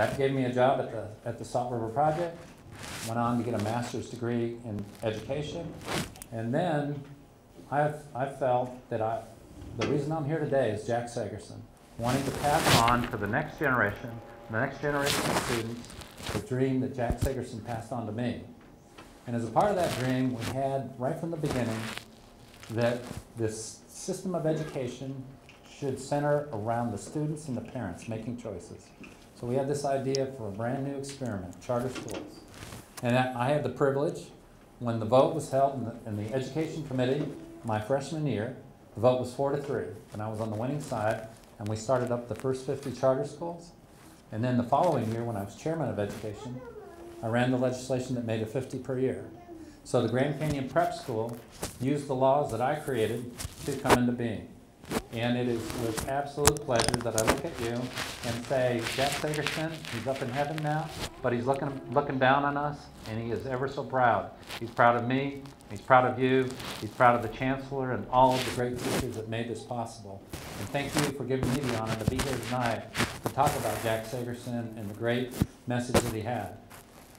That gave me a job at the Salt River Project. Went on to get a master's degree in education. And then I felt that the reason I'm here today is Jack Segerson, wanting to pass on to the next generation of students, the dream that Jack Segerson passed on to me. And as a part of that dream, we had, right from the beginning, that this system of education should center around the students and the parents making choices. So we had this idea for a brand new experiment, charter schools. And I had the privilege, when the vote was held in the education committee my freshman year, the vote was 4-3, and I was on the winning side, and we started up the first 50 charter schools. And then the following year, when I was chairman of education, I ran the legislation that made it 50 per year. So the Grand Canyon Prep School used the laws that I created to come into being. And it is with absolute pleasure that I look at you and say, Jack Segerson, he's up in heaven now, but he's looking down on us, and he is ever so proud. He's proud of me, he's proud of you, he's proud of the Chancellor and all of the great teachers that made this possible. And thank you for giving me the honor to be here tonight to talk about Jack Segerson and the great message that he had.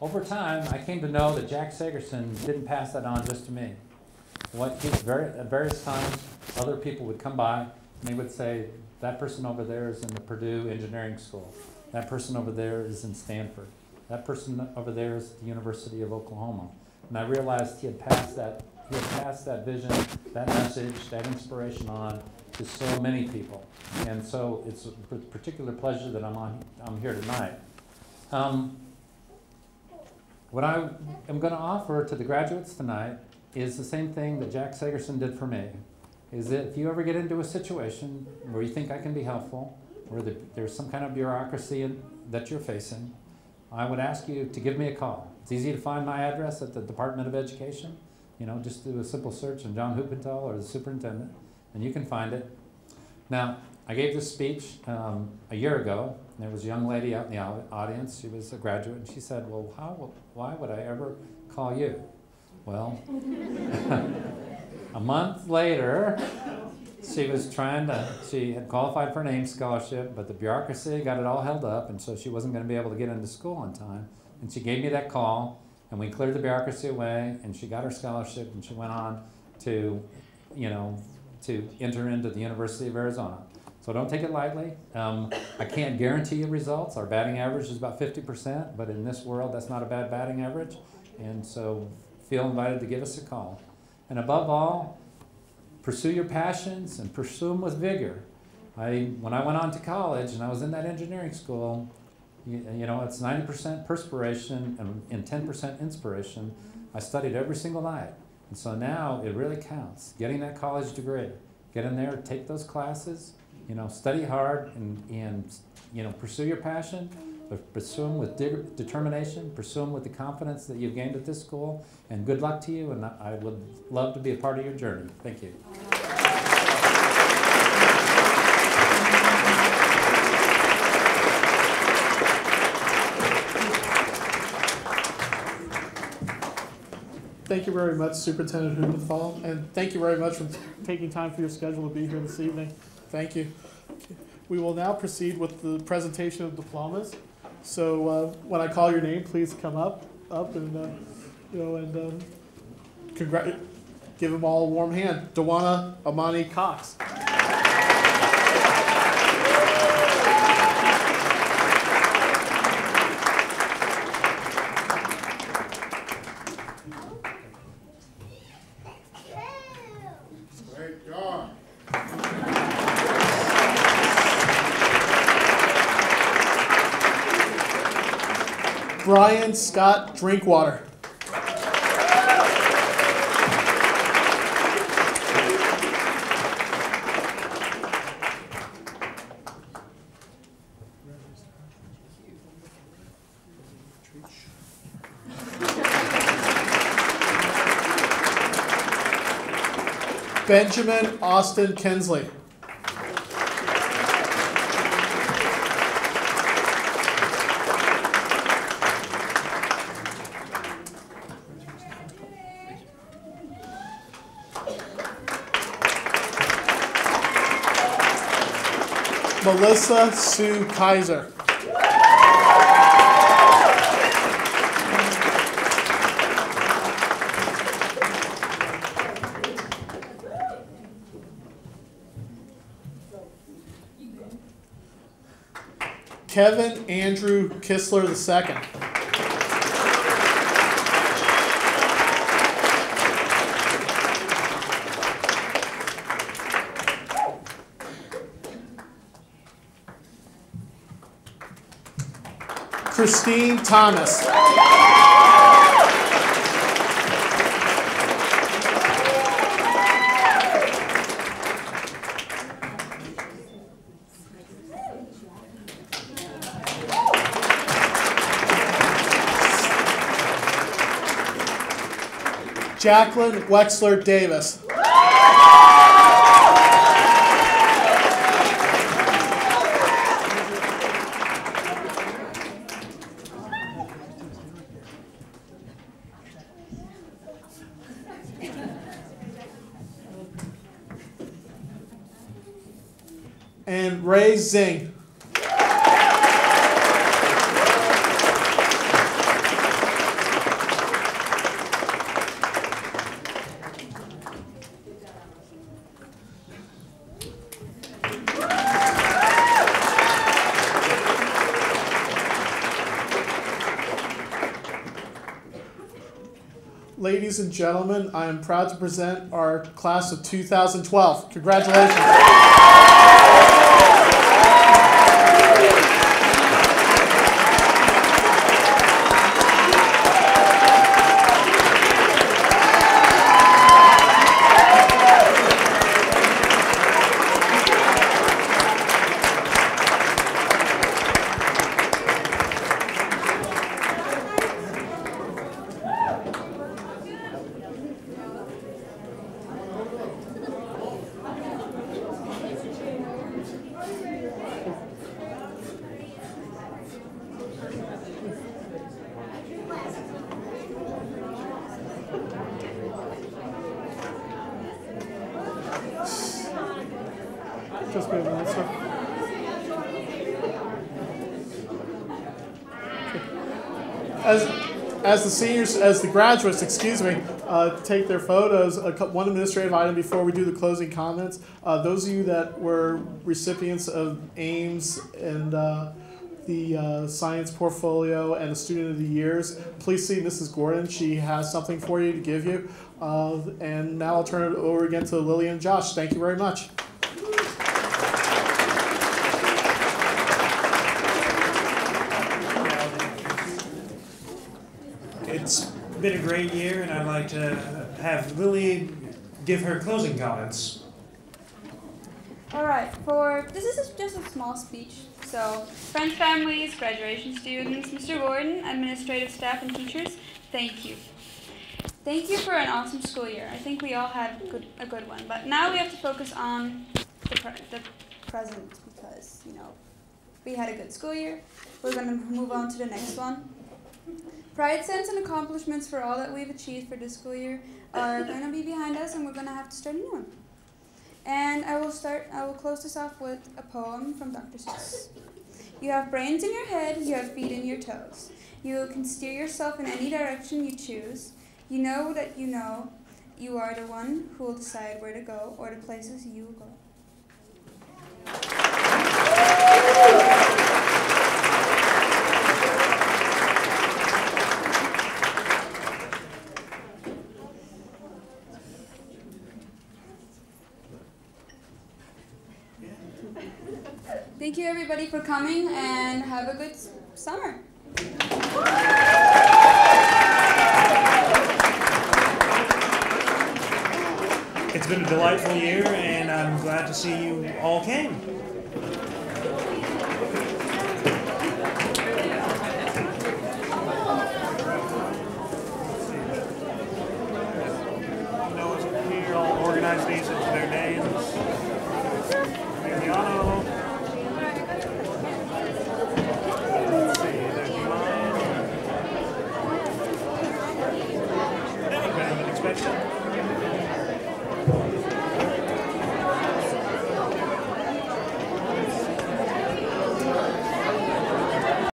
Over time, I came to know that Jack Segerson didn't pass that on just to me. At various times, other people would come by and they would say, that person over there is in the Purdue Engineering School. That person over there is in Stanford. That person over there is at the University of Oklahoma. And I realized he had passed that vision, that message, that inspiration on to so many people. And so it's a particular pleasure that I'm here tonight. What I am going to offer to the graduates tonight is the same thing that Jack Segerson did for me. Is that if you ever get into a situation where you think I can be helpful, or there's some kind of bureaucracy that you're facing, I would ask you to give me a call. It's easy to find my address at the Department of Education. You know, just do a simple search on John Huppenthal or the superintendent, and you can find it. Now, I gave this speech a year ago, and there was a young lady out in the audience. She was a graduate, and she said, well, why would I ever call you? Well, a month later, she had qualified for an Ames scholarship, but the bureaucracy got it all held up, and so she wasn't going to be able to get into school on time. And she gave me that call, and we cleared the bureaucracy away, and she got her scholarship, and she went on to enter into the University of Arizona. So don't take it lightly. I can't guarantee you results. Our batting average is about 50%, but in this world, that's not a bad batting average. And so feel invited to give us a call. And above all, pursue your passions and pursue them with vigor. When I went on to college and I was in that engineering school, you know, it's 90% perspiration and 10% inspiration. I studied every single night. And so now it really counts. Getting that college degree. Get in there, take those classes, you know, study hard and you know, pursue your passion, but pursue them with determination, pursue them with the confidence that you've gained at this school, and good luck to you, and I would love to be a part of your journey. Thank you. Thank you very much, Superintendent Huppenthal, and thank you very much for taking time for your schedule to be here this evening. Thank you. We will now proceed with the presentation of diplomas. So when I call your name, please come up and give them all a warm hand. Dawana Amani Cox. Great job. Brian Scott Drinkwater. Benjamin Austin Kensley. Melissa Sue Kaiser. Kevin Andrew Kistler II. Christine Thomas. Jacqueline Wexler Davis. And Ray Zing. Ladies and gentlemen, I am proud to present our class of 2012. Congratulations. Just wait a minute, sir. As the seniors, as the graduates, excuse me, take their photos, one administrative item before we do the closing comments. Those of you that were recipients of Ames and the science portfolio and the student of the years, please see Mrs. Gordon. She has something for you to give you. And now I'll turn it over again to Lillian and Josh. Thank you very much. It's been a great year, and I'd like to have Lily give her closing comments. All right, this is just a small speech. So, friends, families, graduation students, Mr. Gordon, administrative staff, and teachers, thank you. Thank you for an awesome school year. I think we all had a good one. But now we have to focus on the present because, we had a good school year. We're going to move on to the next one. Pride sense and accomplishments for all that we've achieved for this school year are going to be behind us, and we're going to have to start a new one. And I will close this off with a poem from Dr. Seuss. You have brains in your head, you have feet in your toes. You can steer yourself in any direction you choose. You know that you are the one who will decide where to go or the places you will go. Thank you everybody for coming and have a good summer. It's been a delightful year, and I'm glad to see you all came.